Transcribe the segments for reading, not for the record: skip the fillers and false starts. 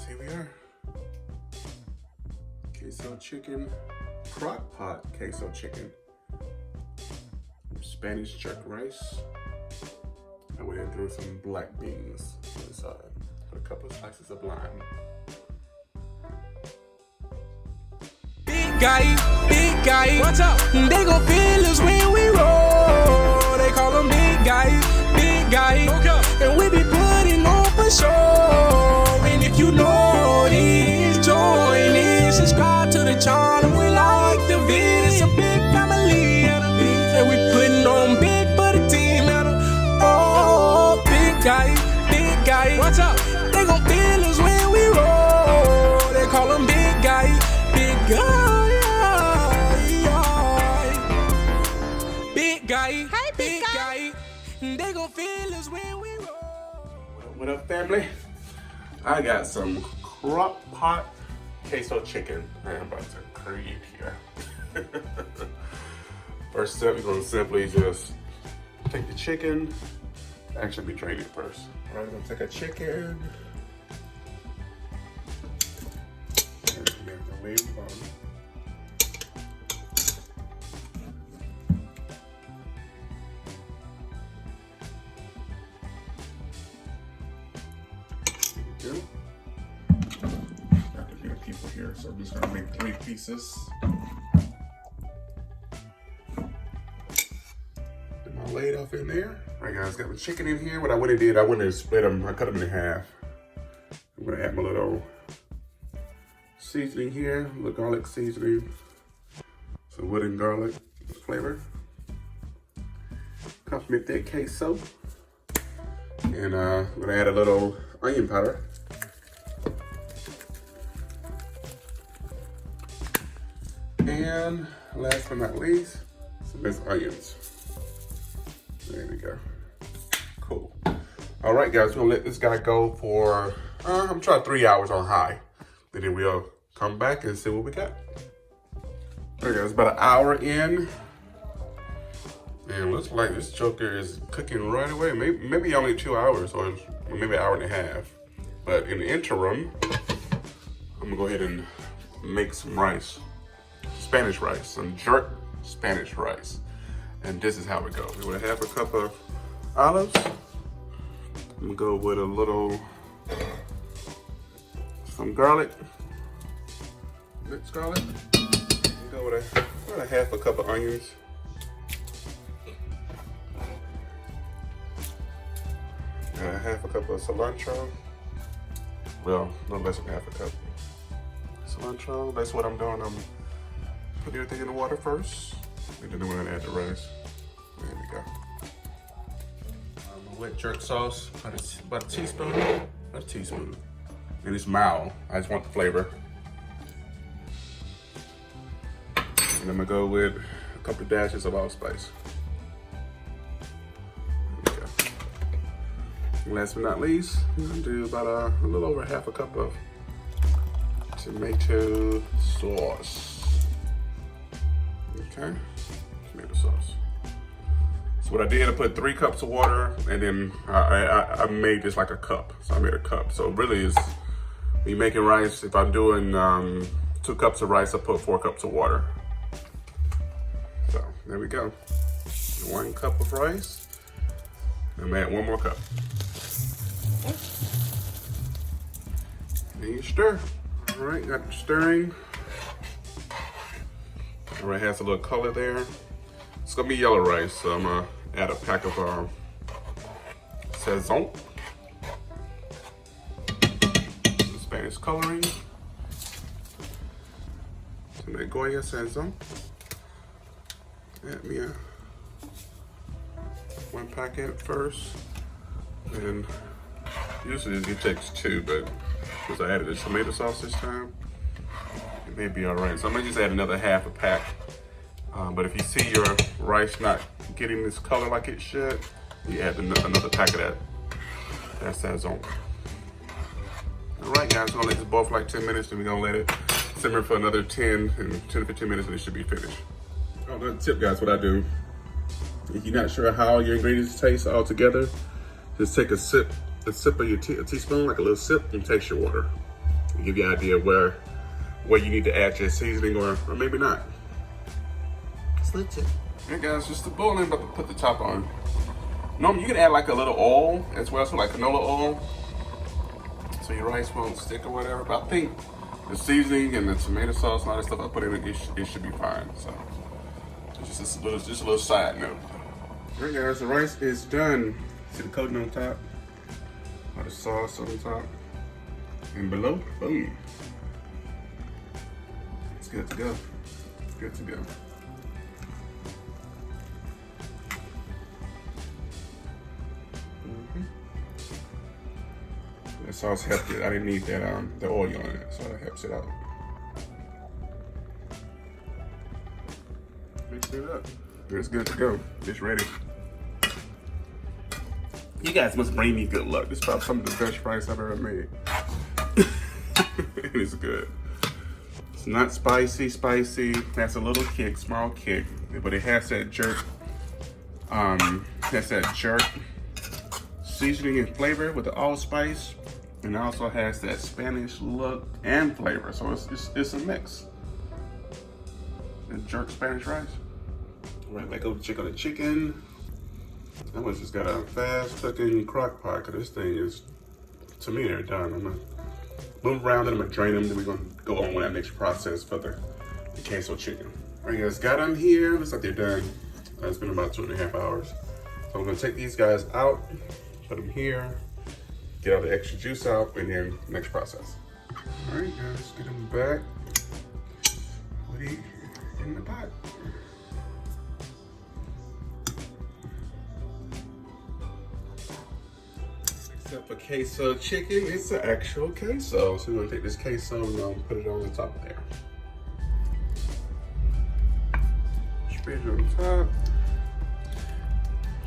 guys, here we are. Queso chicken, crock pot queso chicken. Spanish jerk rice. I went and threw some black beans to the side. Put a couple of slices of lime. Big guy, what's up? They gon' feel us when we roll. They call them big guy, okay. And we be putting on for sure. And if you know this, join in, subscribe to the channel. We like the video, it's a big family, and we putting on big for the team. Oh, big guy, what's up? They gon' feel us when we roll. They call them big guy. Big guy, hey, big guy. They gon' feel us when we roll. What up, family? I got some crock pot queso chicken. I'm about to create here. First step, you're gonna simply just take the chicken. Actually, be drained it first. All right, we're gonna take a chicken. And then the leave it on. Got a few people here, so I'm just gonna make 3 pieces. Put my lid off in there. All right, guys, got the chicken in here. What I went and did, I went and split them. I cut them in half. I'm gonna add my little seasoning here, a little garlic seasoning, some wooden garlic flavor. Compliment that queso. And I'm gonna add a little onion powder. And last but not least, some minced onions. There we go. Cool. All right, guys, we're gonna let this guy go for, I'm trying 3 hours on high. And then we'll come back and see what we got. All right, guys, about an hour in. And looks like this joker is cooking right away. Maybe only 2 hours or maybe an hour and a half. But in the interim, I'm gonna go ahead and make some rice. Spanish rice, some jerk Spanish rice. And this is how it goes. We're gonna have a cup of olives. I'm gonna go with a little, some garlic, mixed garlic. Go with about a half a cup of onions. Half a cup of cilantro. Well, no less than half a cup. Cilantro, that's what I'm doing. I'm putting everything in the water first, and then we're gonna add the rice. There we go. Wet jerk sauce, about a teaspoon, And it's mild, I just want the flavor. And I'm gonna go with a couple of dashes of allspice. Last but not least, I'm gonna do about a little over half a cup of tomato sauce. Okay, tomato sauce. So what I did, I put 3 cups of water, and then I made this like a cup. So I made a cup. So really, is me making rice. If I'm doing 2 cups of rice, I put 4 cups of water. So there we go. 1 cup of rice. I'm gonna add 1 more cup. And you stir. All right, got the stirring. All right, has a little color there. It's gonna be yellow rice, so I'm gonna add a pack of Sazon. Some Spanish coloring. Some Goya Sazon. Add me 1 packet first. And usually it takes 2, but because I added the tomato sauce this time, it may be all right. So I'm gonna just add another half a pack. But if you see your rice not getting this color like it should, you add another pack of that. That's Sazon. All right, guys, we're gonna let this boil for like 10 minutes, then we're gonna let it simmer for another 10 to 15 minutes, and it should be finished. Another tip, guys, what I do. If you're not sure how your ingredients taste all together, just take a sip of your teaspoon, like a little sip, and taste your water. give you an idea where you need to add your seasoning or maybe not. It's legit. Hey guys, just the bowl, I'm about to put the top on. Normally you can add like a little oil as well, so like canola oil, so your rice won't stick or whatever. But I think the seasoning and the tomato sauce and all that stuff I put in it, it should be fine. So just a little side note. All right guys, the rice is done. See the coating on top, or the sauce on top, and below, boom. It's good to go. Good to go. The sauce helped it. I didn't need that the oil on it, so it helps it out. Mix it up. It's good to go. It's ready. You guys must bring me good luck. This is probably some of the best rice I've ever made. It is good. It's not spicy. It has a little kick, small kick, but it has that jerk. Seasoning and flavor with the allspice, and it also has that Spanish look and flavor. So it's a mix. The jerk Spanish rice. All right, back over to check on the chicken. I must just got a fast cooking crock pot, because this thing is, to me, they're done. I'm gonna move around and I'm gonna drain them, then we're gonna go on with that next process for the queso chicken. All right guys, got them here. Looks like they're done. It's been about 2.5 hours. So I'm gonna take these guys out, put them here, get all the extra juice out, and then next process. All right guys, get them back. Put it in the pot. Except for queso chicken, it's an actual queso. So we're gonna take this queso and put it on the top there. Spread it on top.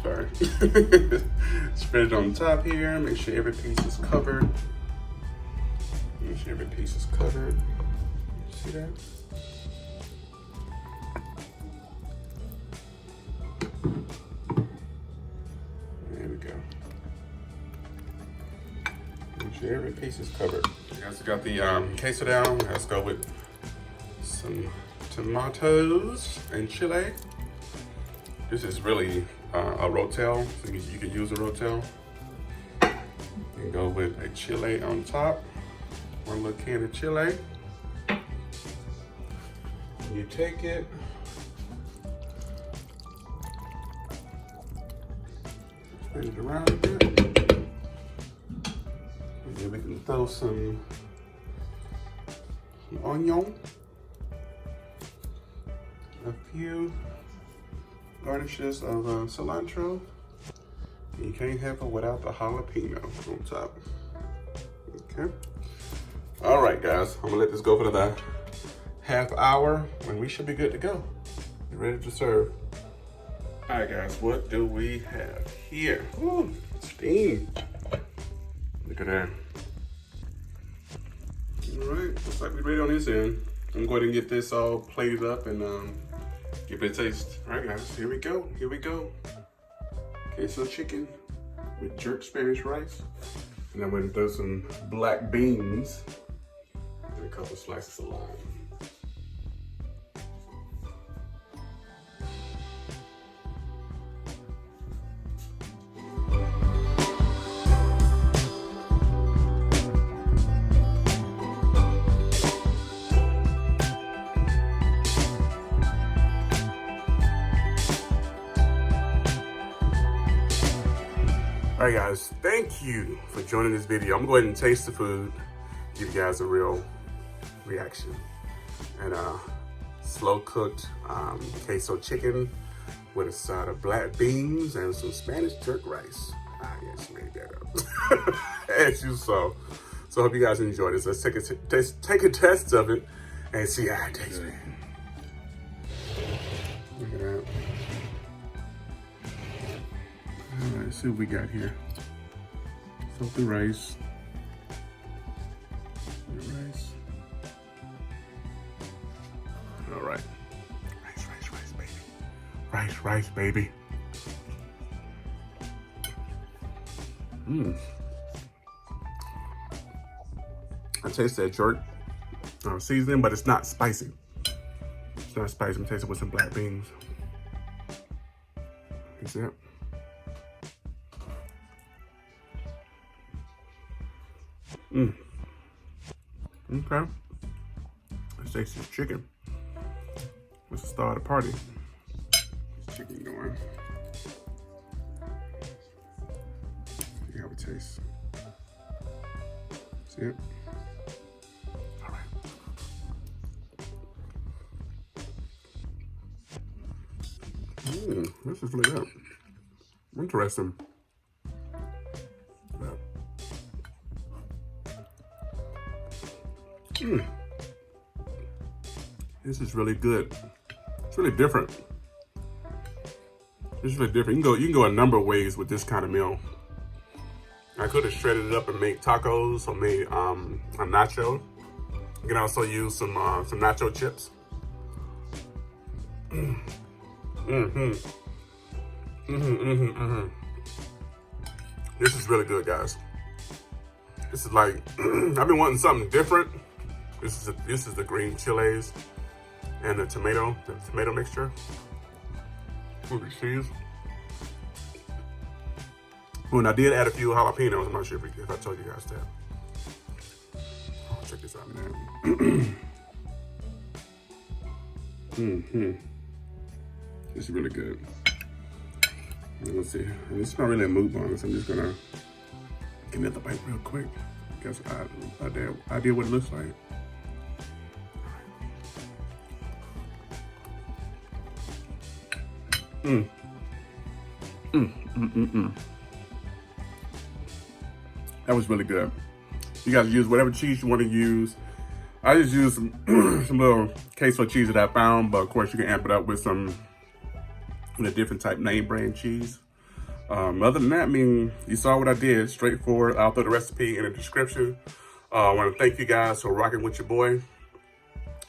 Sorry. Spread it on top here. Make sure every piece is covered. Make sure every piece is covered. See that? There we go. Make sure every piece is covered. You guys got the queso down. Let's go with some tomatoes and chile. This is really a rotel, so you can use a rotel. And go with a chile on top. One little can of chile. You take it. Spin it around a bit. And then we can throw some onion. A few garnishes of cilantro. You can't have it without the jalapeno on top. Okay. All right, guys. I'm gonna let this go for another half hour, and we should be good to go. Be ready to serve. All right, guys. What do we have here? Ooh, steam. Look at that. All right. Looks like we're ready on this end. I'm going to get this all plated up and give it a taste. All right, guys, here we go. Here we go. Queso chicken with jerk Spanish rice. And I'm going to throw some black beans and a couple slices of lime. All right, guys, thank you for joining this video. I'm gonna go ahead and taste the food, give you guys a real reaction. And slow cooked queso chicken with a side of black beans and some Spanish jerk rice. I just made that up, as you saw. So I hope you guys enjoyed this. Let's take a test of it and see how it tastes, man. Look at that. All right, let's see what we got here. Soak the rice. All right. Rice, baby. Rice, baby. I taste that jerk seasoning, but it's not spicy. It's not spicy. I'm tasting with some black beans. You see it? Okay. Let's taste this chicken. Let's start a party. This chicken going. See how it tastes. See it? All right. This is really good. Interesting. This is really good. It's really different. It's really different. You can go a number of ways with this kind of meal. I could have shredded it up and made tacos or made a nacho. You can also use some nacho chips. This is really good, guys. This is like I've been wanting something different. This is the green chiles and the tomato mixture with the cheese. Oh, and I did add a few jalapenos. I'm not sure if I told you guys that. Oh, check this out, man. This is really good. Let's see. And it's not really a mood bun, so I'm just gonna get another bite real quick. Guess I idea what it looks like. That was really good. You guys use whatever cheese you want to use. I just used some little queso cheese that I found, but of course you can amp it up with a different type name brand cheese. Other than that, I mean, you saw what I did. Straightforward. I'll throw the recipe in the description. I want to thank you guys for rocking with your boy.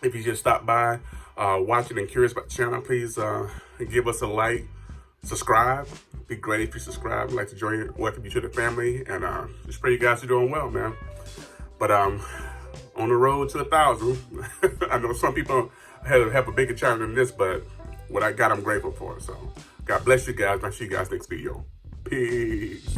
If you just stopped by, watching and curious about the channel, please give us a like, subscribe. It'd be great if you subscribe. I'd like to join you, welcome you to the family, and just pray you guys are doing well, man. But on the road to 1,000. I know some people have a bigger challenge than this, but what I got, I'm grateful for. So God bless you guys. I'll see you guys next video. Peace.